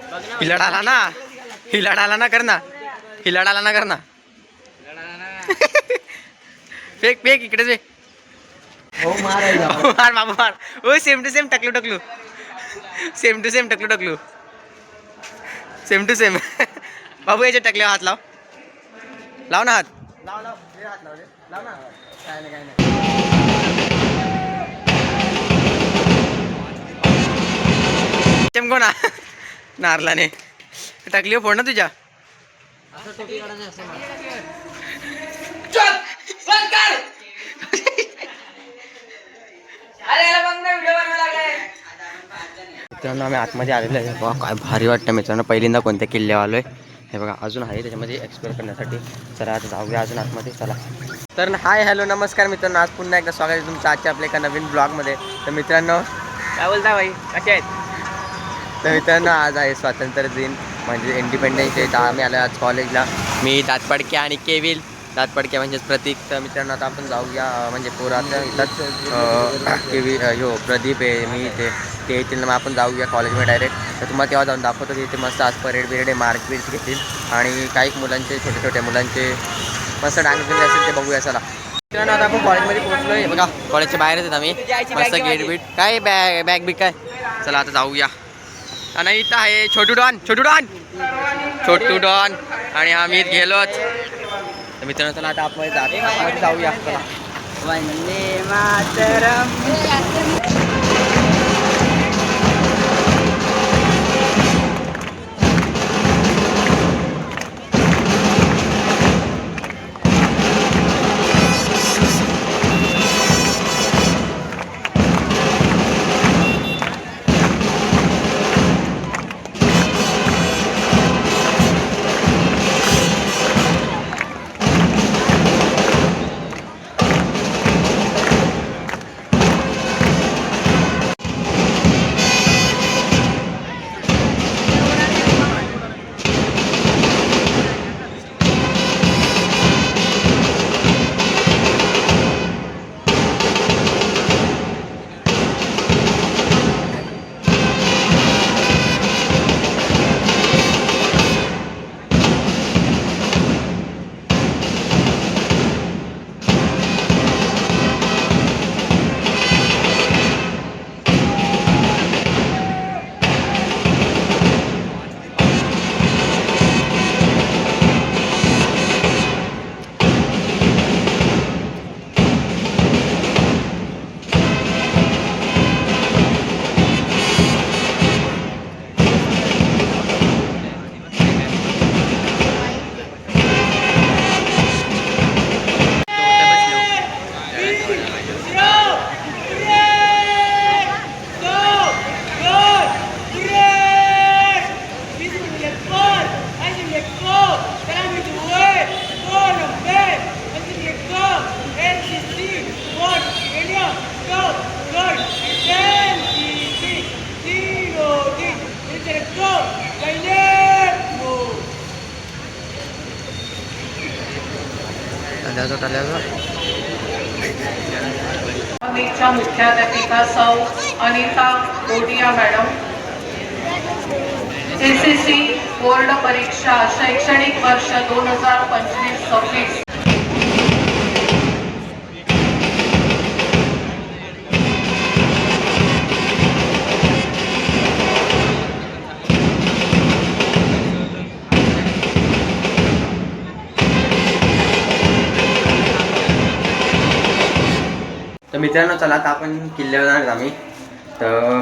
हिलाड आला ना, हिलाड आला ना, कर ना, हिलाड आला ना, कर ना. फेक फेक इकडे जे मार बाबू मार. ओ सेम टू सेम टकलू टकलू, सेम टू सेम टकलू टकलू, सेम टू सेम. बाबू याच्या टकल्यावर हात लाव, लाव ना हात, लाव लाव हात लाव, लाव ना. काय नाही काय नाही. चमको ना नारलाने टकली फोड ना तुझ्या. मित्रांनो आम्ही आतमध्ये आलेलो आहे. बघा काय भारी वाटतं मित्रांनो, पहिल्यांदा कोणत्या किल्ल्यावर आलोय. हे बघा अजून आहे त्याच्यामध्ये एक्सप्लोर करण्यासाठी. चला आता जाऊया अजून आतमध्ये, चला. तर हाय हॅलो नमस्कार मित्रांनो, आज पुन्हा एकदा स्वागत आहे तुमचं आजच्या आपल्या एका नवीन ब्लॉगमध्ये. तर मित्रांनो काय बोलता भाई, कसे आहेत? तर मित्रांनो आज आहे स्वातंत्र्य दिन म्हणजे इंडिपेंडन्स डे. आम्ही आलो आज कॉलेजला. मी दातपडके आणि केविल, दातपडके म्हणजेच प्रतीक. तर मित्रांनो आता आपण जाऊया म्हणजे पोराच्या इथं केवी प्रदीप आहे, मी ते येतील मग आपण जाऊया कॉलेजमध्ये डायरेक्ट. तर तुम्हाला तेव्हा जाऊन दाखवतो की इथे मस्त आज परेड बिरेड आहे, मार्च बीट घेतील आणि काही मुलांचे छोटे छोटे मुलांचे मस्त डान्स बिन्स असेल ते बघूया. चला मित्रांनो आता आपण कॉलेजमध्ये पोहोचलो आहे. बघा कॉलेजच्या बाहेरच आहेत आम्ही, मस्त गेट बीट काय बॅग बिग काय. चला आता जाऊया. आणि इथं आहे छोटू डॉन, छोटू डॉन, छोटू डॉन आणि आम्ही गेलोच. तर मित्रांनो चला आता आपण जाऊया. चला वंदे मातरम. मुख्याध्यापिका सौ अनिता गोटिया मॅडम, SSC बोर्ड परीक्षा शैक्षणिक वर्ष 2025-26. तर मित्रांनो चला आता आपण किल्ल्यावर जाणार आम्ही. तर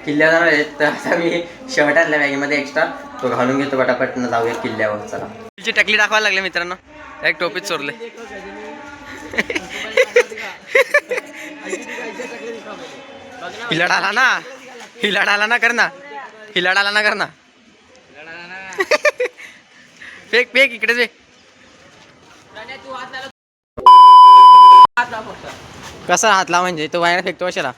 किल्ल्यावर जाणार आहेत. तर आता मी शर्ट आणला बॅगेमध्ये एक्स्ट्रा, तो घालून घेतो पटापट न जाऊया किल्ल्यावर. चला तिची टकली दाखवायला लागले मित्रांनो, एक टोपीच चोरले. हिलाड आला ना, हिलाड आला ना, कर ना, हिलाड आला ना, कर ना. फेक फेक इकडे जे कसा हात ला म्हणजे तो बाहेर फेकतो कशाला.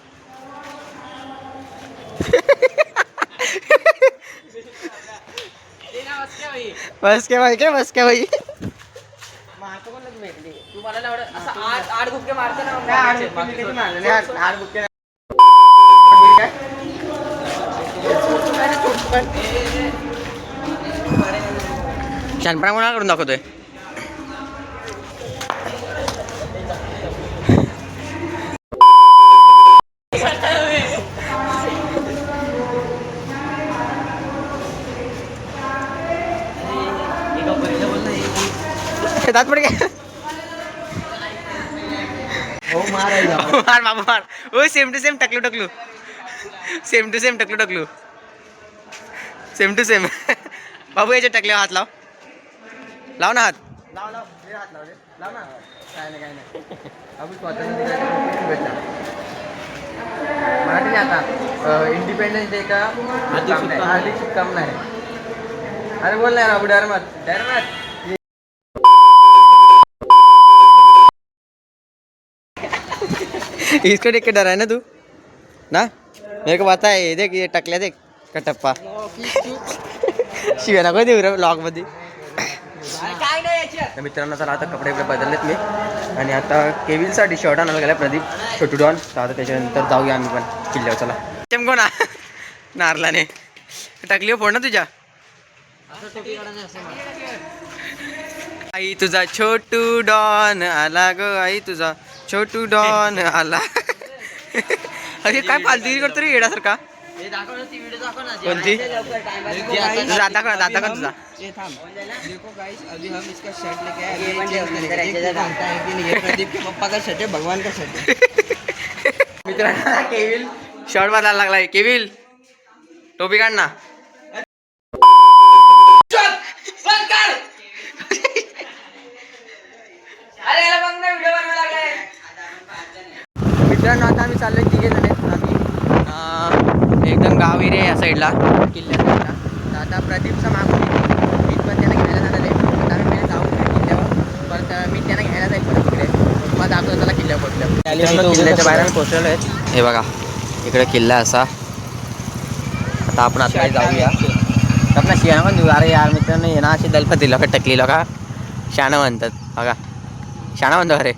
बस के भाई, काय बस के भाई. तू मला आठ गुप्के मारतो ना. शानपणा कोणा करून दाखवतोय? दात पड काय? मार बाबू मार. ओ सेम टू सेम टकलू टकलू. सेम टू सेम टकलू टकलू. Same to same. बाबू याच्या टकल्यावर हात लाव. लाव ना हात. लाव लाव हात लाव रे. लाव ना. काय नाही काय नाही. बाबू स्वतः मराठी आता इंडिपेंडन्स डे का हार्दिक शुभकामना आहे. अरे बोल ना बाबू डर मत डर मत. इसको देख के डरा है ना तू ना? मेरे को पता है. देख ये टकल्या देख कटप्पा. शिव्या नको देऊ रे ब्लॉग मध्ये. तर मित्रांनो चला आता कपडे बदललेत मी आणि आता केविलसाठी शर्ट आणायला गेला प्रदीप छोटू डॉन. तर आता त्याच्यानंतर जाऊया आम्ही पण किल्ल्यावर. चला चमको ना नारलाने टकली फोड ना तुझ्या. आई तुझा छोटू डॉन आला ग. आई तुझा छोटू डॉन आला. अरे काय फालतूगिरी करतो रे येण्यासारखा. कोणती दाखव ना दाखव तुझा. भगवान का शर्ट. मित्रांनो केविल शर्ट बदलायला लागलाय. केविल टोपी काढ ना. मित्रांनो आता आम्ही चाललोय तिघे जण आहेत. आम्ही एकदम गाव एरिया या साईडला किल्ल्या साईडला. तर आता प्रदीपचा मागून मी पण त्याला घ्यायला जाणार आहे. आता आम्ही पहिले जाऊ किल्ल्यावर परत मी त्यांना घ्यायला जाईल परत तिकडे. मग दाखवतो त्याला किल्ल्यावर पोहोचल्यावर. किल्ल्याच्या बाहेर आम्ही पोहोचलेलो आहेत. हे बघा इकडे किल्ला असा. आता आपण आता जाऊया. आपला शियाणा पण देऊ. अरे यार मित्रांनो ये ना अशी दलपत दिलं का टकली का शाणं म्हणतात बघा. शाणा म्हणतो अरे.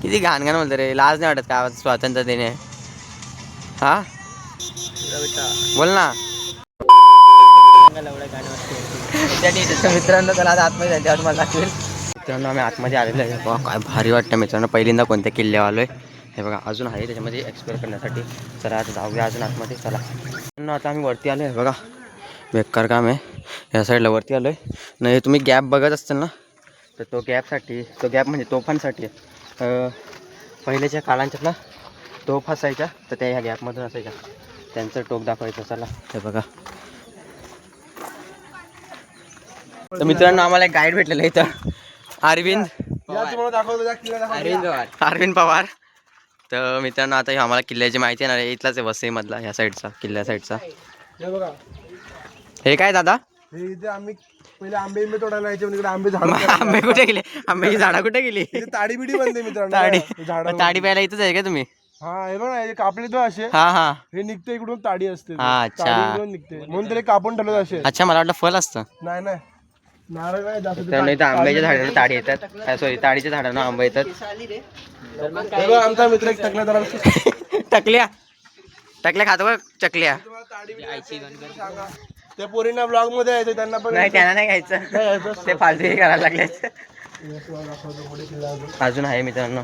किती घाण घाण बोलतो रे. लाज नाही वाटत का स्वातंत्र्य देणे. हा बोल ना. मित्रांनो त्याला आता आतमध्ये जायचं तुम्हाला दाखवेल. मित्रांनो आम्ही आतमध्ये आलेलो आहे. बघा काय भारी वाटतं मित्रांनो. पहिल्यांदा कोणत्या किल्ल्यावर आलो आहे. हे बघा अजून आहे त्याच्यामध्ये एक्सप्लोर करण्यासाठी. चला आता जाऊया अजून आतमध्ये. चला मित्रांनो आता आम्ही वरती आलो आहे. बघा बेकार काम आहे. या साईडला वरती आलो आहे. नाही तुम्ही गॅप बघत असताल ना तर तो गॅपसाठी तो गॅप म्हणजे तोफांसाठी पहिल्याच्या काळांच्यात ना तोफ असायच्या तर त्या ह्या गॅपमधून असायच्या. त्यांचं टोक दाखवायचं. चला हे बघा. तर मित्रांनो आम्हाला एक गाईड भेटलेलं आहे इथं. अरविंद अरविंद पवार. तर मित्रांनो आता आम्हाला किल्ल्याची माहिती येणार आहे. इथलाच आहे वसईमधला ह्या साईडचा किल्ल्या साईडचा. हे काय दादा? इथे आम्ही पहिले आंबे तोडायला यायचे. इकडे आंबे झाड. आंबे कुठे गेले? आंब्याची झाडं कुठे गेली? ताडी बिडी बनते मित्रांनो. ताडी प्यायला इथंच आहे का तुम्ही? हा हे बघा हे कापले तो असे. हा हा हे निघते इकडून ताडी असते. अच्छा. ताडी निघते म्हणून तरी कापून ठेवलं असे. अच्छा मला वाटलं फल असतं. नाही नाही नारळ काय जास्त. तर इथं आंब्याच्या झाडांना ताडी येतात. सॉरी ताडीच्या झाडांना आंबा येतात. आमचा मित्र एक टकला जरा टकल्या टकल्या खातो बघ चकल्या. त्या पोरींना ब्लॉग मध्ये यायचं त्यांना पण. नाही त्यांना नाही घ्यायचं. ते फालतू हे करायला लागले. अजून आहे मित्रांनो.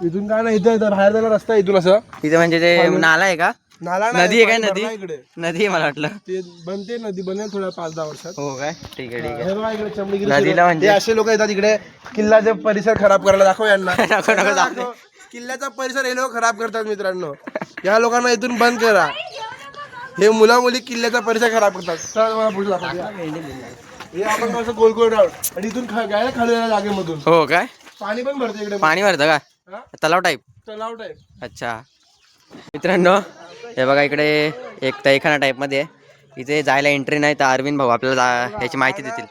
इथून काय नाही इथं बाहेर जायला रस्ता इथून असं. तिथे म्हणजे ते नाला आहे का? नाला नदी आहे काय? नदी इकडे नदी आहे मला वाटलं. ते बनते नदी बनेल थोड्या 5-10 वर्षात. हो काय ठीक आहे ठीक आहे. हे बघा इकडे चमडीगिरी नदीला म्हणजे असे लोक येतात इकडे किल्ल्याचे परिसर खराब करायला. दाखव यांना. नको नको जाऊ दे. किल्ल्याचा परिसर हे लोक खराब करतात मित्रांनो. या लोकांना इथून बंद करा. हे मुला मुली किल्ल्याचा परिसर खराब करतात. चला मला पुढे दाखवूया. हे आपण कसं गोल गोल राहू आणि इथून गायला खाली जागेमधून. हो काय पाणी पण भरते इकडे. पाणी भरतं का? तलाव टाईप. तलाव टाईप. अच्छा मित्रांनो हे बघा इकडे एक तहखाना टाईपमध्ये आहे. इथे जायला एंट्री नाही. तर अरविंद भाऊ आपल्याला याची माहिती देतील.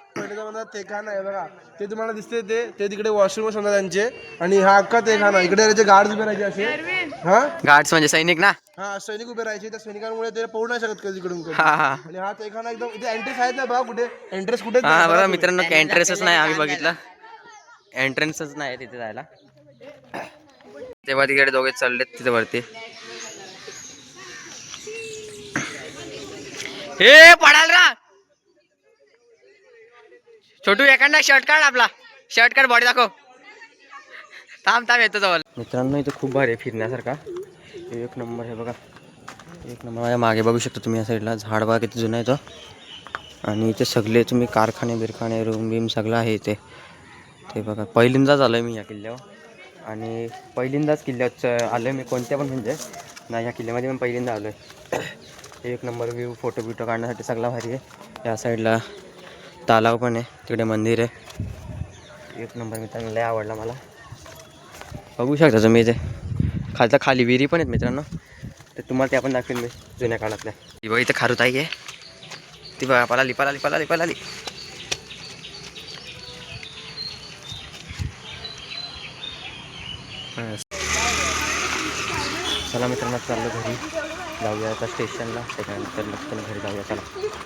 तेखाना आहे बघा ते तुम्हाला दिसते. ते तिकडे वॉशरूम समजा त्यांचे. आणि हा अख्खा तेखाना. इकडे त्याचे गार्ड उभे राहायचे असे. हा गार्ड्स म्हणजे सैनिक ना. हा सैनिक उभे राहायचे. त्या सैनिकांमुळे ते पोहू नाही शकत कधी तिकडून. हा हा आणि हा तेखाना एकदम इथे एंट्रेस आहेत ना बघा. कुठे एंट्रेस कुठे? हा बघा मित्रांनो एंट्रेन्सच नाही. आम्ही बघितलं एंट्रन्सच नाही तिथे जायला. तेव्हा तिकडे दोघे चढलेत तिथे वरती. हे पडाल रा छोटू एखादा शर्ट काढ आपला शर्ट काढ बॉडी दाखव. थांब येतो जवळ. मित्रांनो इथं खूप भारी आहे फिरण्यासारखा. एक नंबर आहे बघा एक नंबर. माझ्या मागे बघू शकता तुम्ही या साईडला झाड बघा किती जुना आहे तो. आणि इथे सगळे तुम्ही कारखाने बिरखाने रूम बीम सगळं आहे इथे. ते बघा पहिल्यांदाच आलो आहे मी या किल्ल्यावर आणि पहिल्यांदाच किल्ल्यावर आलो आहे मी कोणत्या पण म्हणजे ना ह्या किल्ल्यामध्ये पण पहिल्यांदा आलो आहे. एक नंबर व्ह्यू फोटो बिटो काढण्यासाठी सगळा भारी आहे. या साईडला तलाव पण आहे तिकडे मंदिर आहे. एक नंबर मित्रांनो लय आवडला मला. बघू शकता तुम्ही इथे खालचा खाली विहिरी पण आहेत मित्रांनो. तर तुम्हाला ते आपण दाखवेन मी जुन्या काळातल्या. ती बघा इथे खारुताई आहे ती बघा पळाली पळाली पळाली पळाली. चला मित्रांनो चाललो घरी जाऊया आता स्टेशनला त्याच्यानंतर घरी जाऊया चला.